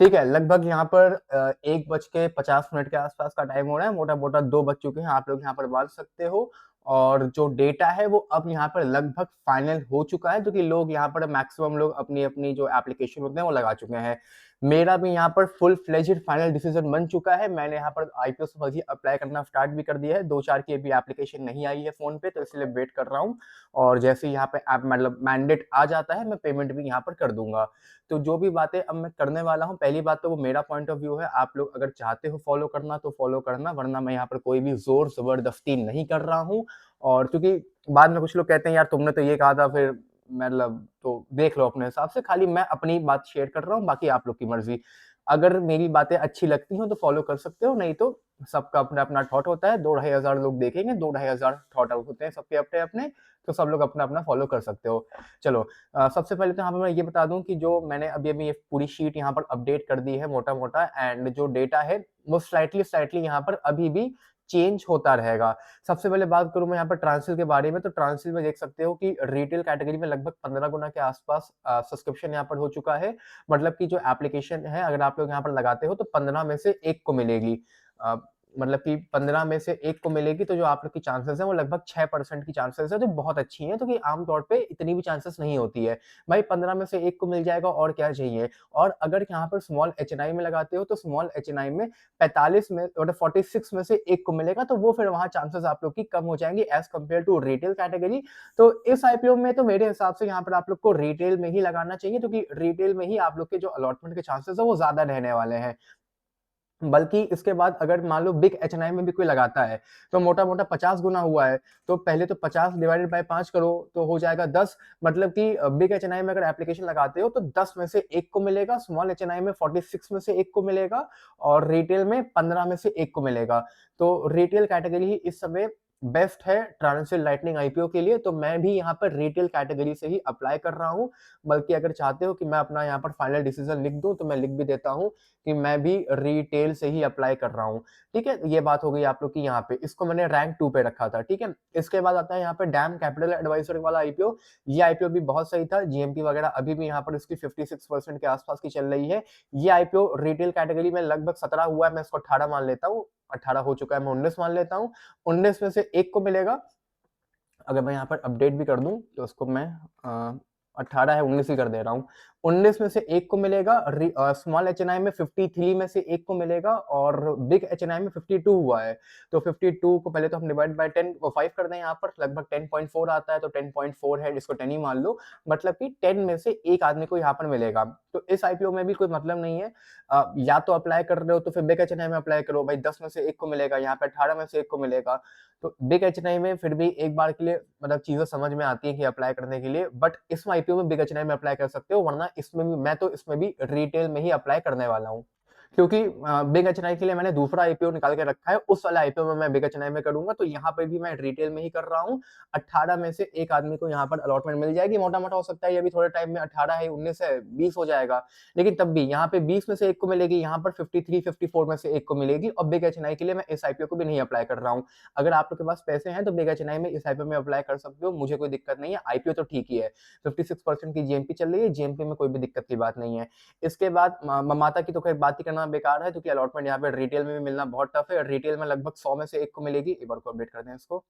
ठीक है, लगभग यहाँ पर 1:50 के आसपास का टाइम हो रहा है, मोटा-मोटा 2 बज चुके हैं, आप लोग यहाँ पर बात सकते हो। और जो डेटा है वो अब यहाँ पर लगभग फाइनल हो चुका है, क्योंकि लोग यहाँ पर मैक्सिमम लोग अपनी-अपनी जो एप्लीकेशन होते हैं वो लगा चुके हैं। मेरा भी यहाँ पर फुल फ्लेजेड फाइनल डिसीजन बन चुका है, मैंने यहाँ पर आईपीओ समझिए अप्लाई करना स्टार्ट भी कर दिया है, 2-4 की अभी एप्लीकेशन नहीं आई है फ़ोन पे, तो इसलिए वेट कर रहा हूँ। और जैसे ही यहाँ पे ऐप मतलब मैंडेट आ जाता है, मैं पेमेंट भी यहाँ पर कर दूँगा। तो जो भी बातें अब मैं करने वाला हूँ, पहली बात तो वो मेरा पॉइंट ऑफ व्यू है, आप लोग अगर चाहते हो फॉलो करना तो फॉलो करना, वरना मैं यहाँ पर कोई भी ज़ोर ज़बरदस्ती नहीं कर रहा हूँ। और क्योंकि बाद में कुछ लोग कहते हैं यार तुमने तो ये कहा था, फिर मतलब तो देख लो अपने हिसाब से, खाली मैं अपनी बात शेयर कर रहा हूँ, बाकी आप लोग की मर्ज़ी। अगर मेरी बातें अच्छी लगती हो तो फॉलो कर सकते हो, नहीं तो सबका अपना-अपना थॉट होता है, 2 ढाई हज़ार लोग देखेंगे, 2 ढाई हज़ार थॉट आउट होते हैं सबके अपने-अपने, तो सब लोग अपना-अपना फॉलो कर सकते हो। चलो, सबसे पहले तो यहाँ पे मैं ये बता दूँ कि जो मैंने अभी-अभी ये पूरी शीट यहाँ पर अपडेट कर दी है मोटा-मोटा, एंड जो डेटा है वो स्लाइटली यहाँ पर अभी भी चेंज होता रहेगा। सबसे पहले बात करूँ मैं यहाँ पर ट्रांसिल के बारे में, तो ट्रांसिल में देख सकते हो कि रिटेल कैटेगरी में लगभग 15 गुना के आसपास सब्सक्रिप्शन यहाँ पर हो चुका है। मतलब कि जो एप्लीकेशन है, अगर आप लोग यहाँ पर लगाते हो तो 15 में से 1 को मिलेगी। अ, मतलब कि 15 में से 1 को मिलेगी, तो जो आप लोग की चांसेस है वो लगभग 6% की चांसेस है, जो बहुत अच्छी है, तो कि आम तौर पे इतनी भी चांसेस नहीं होती है। भाई 15 में से 1 को मिल जाएगा, और क्या चाहिए। और अगर यहाँ पर स्मॉल एचएनआई में लगाते हो तो स्मॉल एचएनआई में 45 में मतलब 46 में से 1 को मिलेगा, तो वो फिर वहाँ चांसेस आप लोग की कम हो जाएँगी as compare to retail category. तो इस आईपीओ में तो मेरे हिसाब से यहाँ पर आप लोग को रिटेल में ही लगाना चाहिए, क्योंकि रिटेल में ही आप लोग के जो अलॉटमेंट के चांसेस है वो ज़्यादा रहने वाले हैं। बल्कि इसके बाद अगर मान लो बिग एचएनआई में भी कोई लगाता है, तो मोटा-मोटा 50 गुना हुआ है, तो पहले तो 50 डिवाइडेड बाय 5 करो, तो हो जाएगा 10। मतलब कि बिग एचएनआई में अगर एप्लीकेशन लगाते हो, तो 10 में से 1 को मिलेगा, स्मॉल एचएनआई में 46 में से 1 को मिलेगा, और रिटेल में 15 में से 1 को मिलेगा। तो रिटेल कैटेगरी ही इस समय बेस्ट है ट्रांसिल लाइटनिंग आईपीओ के लिए, तो मैं भी यहाँ पर रिटेल कैटेगरी से ही अप्लाई कर रहा हूँ। बल्कि अगर चाहते हो कि मैं अपना यहाँ पर फाइनल डिसीजन लिख दूँ, तो मैं लिख भी देता हूँ कि मैं भी रिटेल से ही अप्लाई कर रहा हूँ। ठीक है? ये बात हो गई आप लोग की यहाँ पे। इसको मैंने रैंक 2 पे रखा था, ठीक है? इसके बाद आता है यहाँ पे डैम कैपिटल एडवाइज़र वाला आईपीओ। ये आईपीओ भी बहुत सही था, जीएमपी वगैरह अभी भी यहाँ पर इसकी 56% के आस-पास की चल रही है। ये आईपीओ रिटेल कैटेगरी में लगभग 17 हुआ है, मैं इसको 18 मान लेता हूँ। 18 हो चुका है, मैं 19 मान लेता हूँ। 19 में से 1 को मिलेगा। अगर मैं यहाँ पर अपडेट भी कर दूँ, तो उसको मैं अ, 18 है, 19 ही कर दे रहा हूँ। 19 में से 1 को मिलेगा, स्मॉल एचएनआई में 53 में से 1 को मिलेगा, और बिग एचएनआई में 52 हुआ है। तो 52 को पहले तो हम डिवाइड बाय 10 5 कर दें यहाँ पर, लगभग 10.4 आता है, तो 10.4 है, इसको 10 ही मान लो। मतलब कि 10 में से 1 आदमी को यहाँ पर मिलेगा। तो इस आईपीओ में भी कोई मतलब नहीं है। या तो अप्लाई कर रहे हो तो फिर बिग एचएनआई में अप्लाई करो, भाई 10 में से 1 को मिलेगा, यहाँ पे 18 में से 1 को मिलेगा। तो बिग एचएनआई में फिर भी एक बार के लिए मतलब चीज़ें समझ में आती हैं कि अप्लाई करने के लिए, बट इस आईपीओ में बिग एचएनआई में अप्लाई कर सकते हो, वरना इसमें भी मैं तो इसमें भी रिटेल में ही अप्लाई करने वाला हूँ। क्योंकि बिग एचएनआई के लिए मैंने दूसरा आईपीओ निकाल के रखा है, उस वाले आईपीओ में मैं बिग एचएनआई में करूँगा, तो यहाँ पे भी मैं रिटेल में ही कर रहा हूँ। 18 में से 1 आदमी को यहाँ पर अलॉटमेंट मिल जाएगी, मोटा-मोटा हो सकता है ये भी थोड़े टाइम में 18 है, 19 है, 20 हो जाएगा। लेकिन तब भी यहाँ पे 20 में से 1 को मिलेगी, यहाँ पर 53, 54 में से 1 को मिलेगी, और बिग एचएनआई के लिए मैं इस आईपीओ को भी नहीं अप्लाई कर रहा हूँ। अगर आप लोग के पास पैसे हैं तो बिग एचएनआई में इस आईपीओ में अप्लाई कर सकते हो, मुझे कोई दिक्कत नहीं है, आईपीओ तो ठीक ही है। 56% की जीएमपी चल रही है, जीएमपी में कोई भी दिक्कत की बात नहीं है। इसके बाद ममाता की तो खैर बात ही करना बेकार है, क्योंकि अलॉटमेंट यहाँ पे रिटेल में भी मिलना बहुत टफ है। रिटेल में लगभग 100 में से 1 को मिलेगी। एक बार को अपडेट कर दें इसको।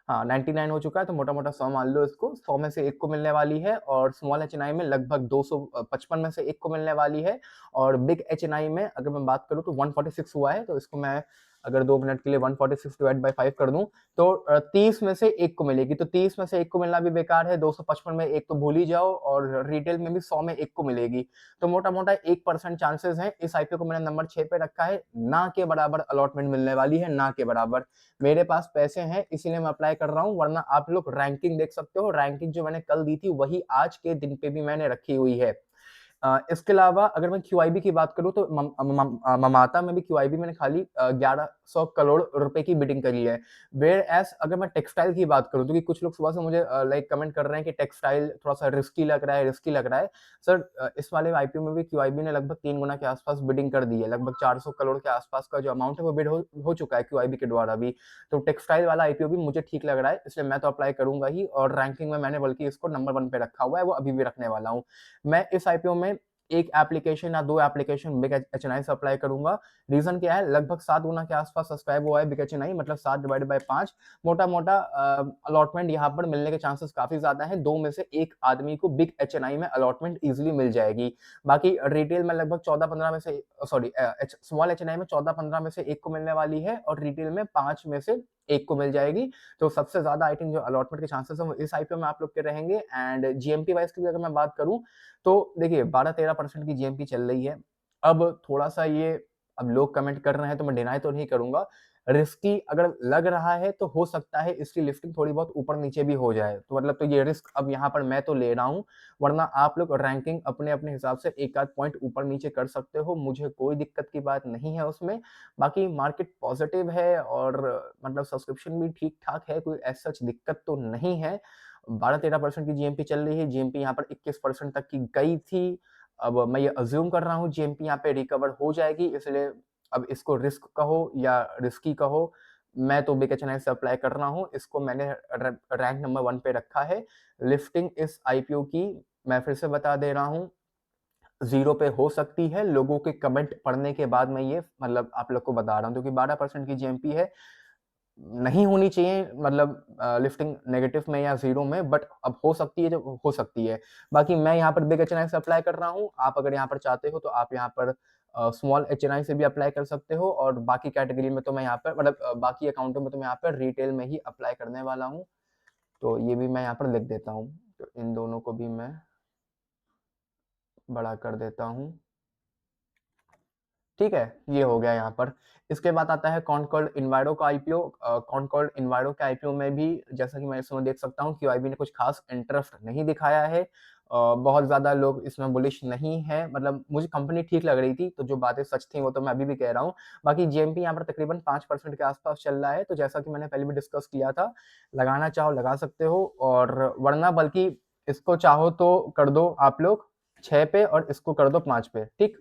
हाँ, 99 हो चुका है, तो मोटा-मोटा 100 मान लो इसको, 100 में से 1 को मिलने वाली है, और स्मॉल एचएनआई में लगभग 255 में से 1 को मिलने वाली है, और बिग एचएनआई में अगर मैं बात करूँ तो 146 हुआ है, तो इसको मैं अगर 2 मिनट के लिए 146 डिवाइड बाय 5 कर दूँ, तो 30 में से 1 को मिलेगी, तो 30 में से 1 को मिलना भी बेकार है, 255 में 1 तो भूल ही जाओ, और रिटेल में भी 100 में 1 को मिलेगी। तो मोटा-मोटा 1% चांसेस हैं, इस आईपीओ को मैंने नंबर 6 पे रखा है, ना के बराबर अलॉटमेंट मिलने वाली है, ना के बराबर। मेरे पास पैसे हैं इसीलिए मैं अप्लाई कर रहा हूँ, वरना आप लोग रैंकिंग देख सकते हो, रैंकिंग जो मैंने कल दी थी वही आज के दिन पे भी मैंने रखी हुई है। इसके अलावा अगर मैं क्यूआईबी की बात करूँ तो ममाता में भी क्यूआईबी मैंने खाली 1100 करोड़ रुपए की बिडिंग करी है। व्हेयर एज़ अगर मैं टेक्सटाइल की बात करूँ, तो कि कुछ लोग सुबह से मुझे लाइक कमेंट कर रहे हैं कि टेक्सटाइल थोड़ा-सा रिस्की लग रहा है, रिस्की लग रहा है। सर, इस वाले आईपीओ में भी क्यूआईबी ने लगभग 3 गुना के आस-पास बिडिंग कर दी है। लगभग 400 करोड़ के आस-पास का जो अमाउंट है वो बिड हो चुका है क्यूआईबी के द्वारा भी। तो टेक्सटाइल वाला आईपीओ भी मुझे ठीक लग रहा है, इसलिए मैं तो अप्लाई करूँगा ही, और रैंकिंग में मैंने बल्कि इसको नंबर 1 पे रखा हुआ है, वो अभी भी रखने वाला हूँ। मैं इस आईपीओ में 1 एप्लीकेशन या 2 एप्लीकेशन बिग एचएनआई से अप्लाई करूँगा। रीज़न क्या है, लगभग 7 गुना के आस-पास सब्सक्राइब हुआ है बिग एचएनआई, मतलब 7 डिवाइडेड बाय 5 मोटा-मोटा अलॉटमेंट यहाँ पर मिलने के चांसेस काफ़ी ज़्यादा हैं। 2 में से 1 आदमी को बिग एचएनआई में अलॉटमेंट ईज़िली मिल जाएगी। बाकी रिटेल में लगभग 14-15 में से स्मॉल एचएनआई में 14-15 में से 1 को मिलने वाली है और रिटेल में 5 में से 1 को मिल जाएगी। तो सबसे ज़्यादा आई थिंक जो अलॉटमेंट के चांसेस हैं वो इस आईपीओ में आप लोग के रहेंगे। एंड जीएमपी वाइज़ की भी अगर मैं बात करूँ तो देखिए 12-13% की जीएमपी चल रही है। अब थोड़ा-सा ये अब लोग कमेंट कर रहे हैं तो मैं डिनाई तो नहीं करूँगा। रिस्की अगर लग रहा है तो हो सकता है इसकी लिफ्टिंग थोड़ी बहुत ऊपर-नीचे भी हो जाए। तो मतलब तो ये रिस्क अब यहाँ पर मैं तो ले रहा हूँ, वरना आप लोग रैंकिंग अपने-अपने हिसाब से एक आध पॉइंट ऊपर-नीचे कर सकते हो। मुझे कोई दिक्कत की बात नहीं है उसमें। बाकी मार्केट पॉजिटिव है और मतलब सब्सक्रिप्शन भी ठीक-ठाक है, कोई एज़ सच दिक्कत तो नहीं है। 12-13% की जीएमपी चल रही है, जीएमपी यहाँ पर 21% तक की गई थी। अब मैं ये अज़्यूम कर रहा हूँ जीएमपी यहाँ पे रिकवर हो जाएगी, इसलिए अब इसको रिस्क कहो या रिस्की कहो, मैं तो बिग एचएनआई से अप्लाई कर रहा हूँ। इसको मैंने रैंक नंबर 1 पे रखा है। लिफ्टिंग इस आईपीओ की मैं फिर से बता दे रहा हूँ, 0 पे हो सकती है। लोगों के कमेंट पढ़ने के बाद मैं ये मतलब आप लोग को बता रहा हूँ, क्योंकि 12% की जीएमपी है, नहीं होनी चाहिए मतलब लिफ्टिंग नेगेटिव में या 0 में, बट अब हो सकती है, जब हो सकती है। बाकी मैं यहाँ पर बिग एचएनआई से अप्लाई कर रहा हूँ। आप अगर यहाँ पर चाहते हो तो आप यहाँ पर स्मॉल एचएनआई से भी अप्लाई कर सकते हो और बाकी कैटेगरी में तो मैं यहाँ पर मतलब बाकी अकाउंटों में तो मैं यहाँ पर रिटेल में ही अप्लाई करने वाला हूँ। तो ये भी मैं यहाँ पर लिख देता हूँ। तो इन दोनों को भी मैं बड़ा कर देता हूँ। ठीक है, ये हो गया यहाँ पर। इसके बाद आता है कॉनकॉर्ड इन्वायरो का आईपीओ। कॉनकॉर्ड इन्वायरो के आईपीओ में भी जैसा कि मैं इसमें देख सकता हूँ क्यूआईबी ने कुछ खास इंटरेस्ट नहीं दिखाया है। बहुत ज़्यादा लोग इसमें बुलिश नहीं हैं, मतलब मुझे कंपनी ठीक लग रही थी, तो जो बातें सच थी वो तो मैं अभी भी कह रहा हूँ। बाकी जीएमपी यहाँ पर तकरीबन 5% के आस-पास चल रहा है, तो जैसा कि मैंने पहले भी डिस्कस किया था, लगाना चाहो लगा सकते हो और वरना बल्कि इसको चाहो तो कर दो आप लोग 6 पे और इसको कर दो 5 पे, ठीक?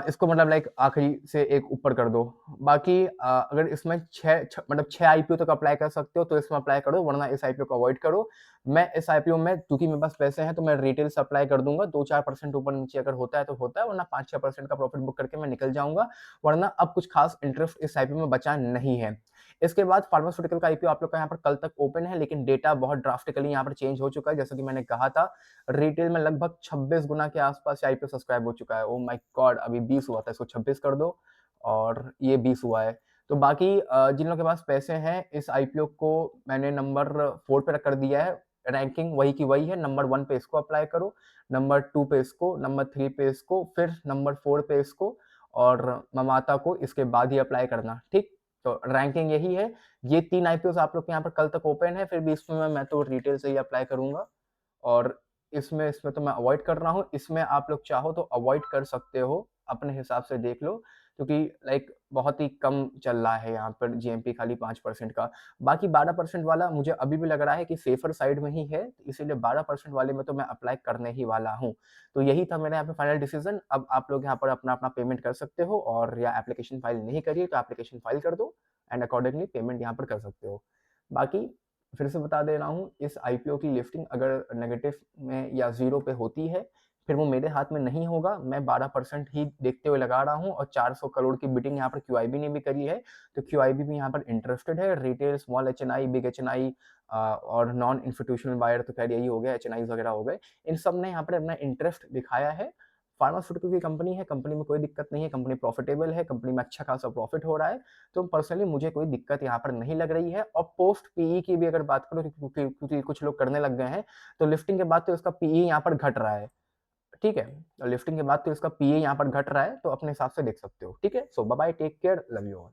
इसको मतलब लाइक आखिरी से एक ऊपर कर दो। बाकी अगर इसमें 6 आईपीओ तक अप्लाई कर सकते हो तो इसमें अप्लाई करो, वरना इस आईपीओ को अवॉइड करो। मैं इस आईपीओ में क्योंकि मेरे पास पैसे हैं तो मैं रिटेल से अप्लाई कर दूँगा। 2-4% ऊपर-नीचे अगर होता है तो होता है, वरना 5-6% का प्रॉफिट बुक करके मैं निकल जाऊँगा। वरना अब कुछ खास इंटरेस्ट इस आईपीओ में बचा नहीं है। इसके बाद फार्मास्यूटिकल का आईपीओ आप लोग का यहाँ पर कल तक ओपन है, लेकिन डेटा बहुत ड्रास्टिकली यहाँ पर चेंज हो चुका है। जैसा कि मैंने कहा था, रिटेल में लगभग 26 गुना के आसपास आईपीओ सब्सक्राइब हो चुका है। Oh my God! अभी 20 हुआ था, इसको 26 कर दो और ये 20 हुआ है। तो बाकी जिन लोगों के पास पैसे हैं, इस आईपीओ को मैंने नंबर 4 पे कर दिया है। रैंकिंग वही की वही है, नंबर 1 पे इसको अप्लाई करो, नंबर 2 पे इसको, नंबर 3 पे इसको, फिर नंबर 4 पे इसको और ममाता को इसके बाद ही अप्लाई करना, ठीक? तो रैंकिंग यही है। ये 3 आईपीओस आप लोग के यहाँ पर कल तक ओपन है, फिर भी इसमें मैं तो रिटेल से ही अप्लाई करूँगा और इसमें तो मैं अवॉइड कर रहा हूँ। इसमें आप लोग चाहो तो अवॉइड कर सकते हो, अपने हिसाब से देख लो, क्योंकि लाइक बहुत ही कम चल रहा है यहाँ पर जीएमपी खाली 5% का। बाकी 12% वाला मुझे अभी भी लग रहा है कि सेफर साइड में ही है, इसीलिए 12% वाले में तो मैं अप्लाई करने ही वाला हूँ। तो यही था मेरा यहाँ पे फाइनल डिसीजन। अब आप लोग यहाँ पर अपना-अपना पेमेंट कर सकते हो और या एप्लीकेशन फाइल नहीं करी है तो एप्लीकेशन फाइल कर दो एंड अकॉर्डिंगली पेमेंट यहाँ पर कर सकते हो। बाकी फिर से बता दे रहा हूँ, इस आईपीओ की लिफ्टिंग अगर नेगेटिव में या 0 पे होती है, फिर वो मेरे हाथ में नहीं होगा। मैं 12% ही देखते हुए लगा रहा हूँ और 400 करोड़ की बिडिंग यहाँ पर क्यूआईबी ने भी करी है, तो क्यूआईबी भी यहाँ पर इंटरेस्टेड है। Retail, small HNI, big HNI और नॉन इंस्टीट्यूशनल बायर तो खैर यही हो गया, एचएनआईज़ वगैरह हो गए। इन सब ने यहाँ पर अपना इंटरेस्ट दिखाया है। फार्मास्यूटिकल की कंपनी है, कंपनी में कोई दिक्कत नहीं है, कंपनी प्रॉफिटेबल है, कंपनी में अच्छा खासा प्रॉफिट हो रहा है। तो पर्सनली मुझे कोई दिक्कत यहाँ पर नहीं लग रही है और पोस्ट पीई की भी अगर बात करूँ क्योंकि कुछ लोग करने लग गए हैं, तो लिफ्टिंग के बाद तो इसका पीई यहाँ पर घट रहा है, ठीक है? लिफ्टिंग के बाद तो इसका पीई यहाँ पर घट रहा है, तो अपने हिसाब से देख सकते हो, ठीक है? So bye bye, take care, love you all.